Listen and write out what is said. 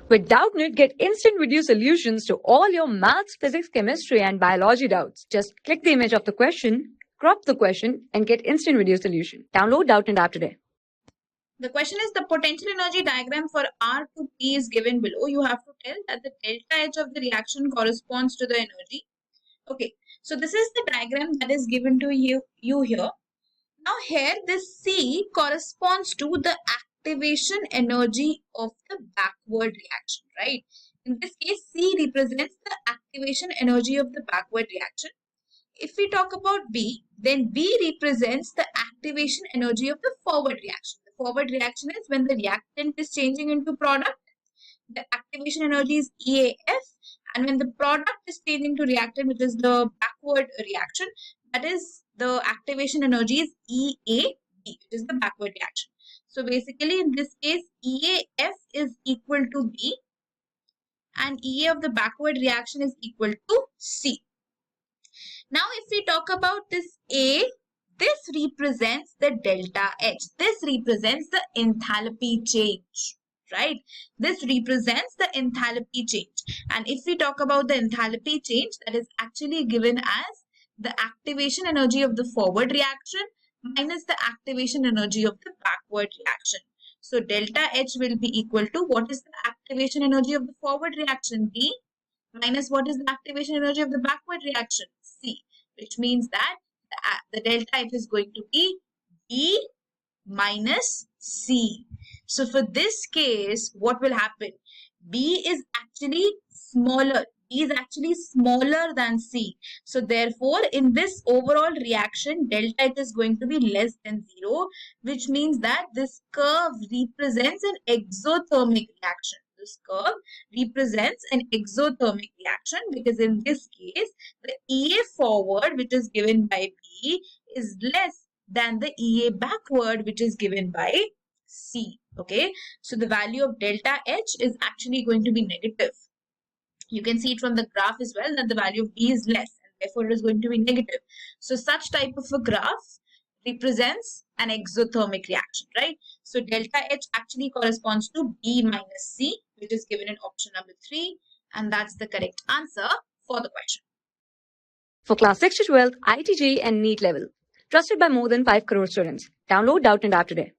With Doubtnut, get instant video solutions to all your maths, physics, chemistry, and biology doubts. Just click the image of the question, crop the question, and get instant video solution. Download Doubtnut app today. The question is, the potential energy diagram for R to P is given below. You have to tell that the delta H of the reaction corresponds to the energy. Okay, so this is the diagram that is given to you here. Now here this C corresponds to the activation energy of the backward reaction, right? In this case, C represents the activation energy of the backward reaction. If we talk about B, then B represents the activation energy of the forward reaction. The forward reaction is when the reactant is changing into product. The activation energy is EAF, and when the product is changing to reactant, which is the backward reaction, that is the activation energy is EAB, which is the backward reaction. So basically in this case, EAF is equal to B and EA of the backward reaction is equal to C. Now if we talk about this A, this represents the delta H. This represents the enthalpy change, right? This represents the enthalpy change. And if we talk about the enthalpy change, that is actually given as the activation energy of the forward reaction minus the activation energy of the backward reaction. So delta H will be equal to, what is the activation energy of the forward reaction? B, minus what is the activation energy of the backward reaction? C, which means that the delta F is going to be B minus C. So for this case, what will happen? B is actually smaller. B is actually smaller than C. So therefore, in this overall reaction, delta H is going to be less than 0, which means that this curve represents an exothermic reaction. This curve represents an exothermic reaction because in this case, the EA forward, which is given by B, is less than the EA backward, which is given by C. Okay, so the value of delta H is actually going to be negative. You can see it from the graph as well that the value of B is less and therefore it is going to be negative. So such type of a graph represents an exothermic reaction, right? So delta H actually corresponds to B minus C, which is given in option number 3, and that's the correct answer for the question. For class 6 to 12, IIT JEE and NEET level. Trusted by more than 5 crore students. Download Doubtnut app today.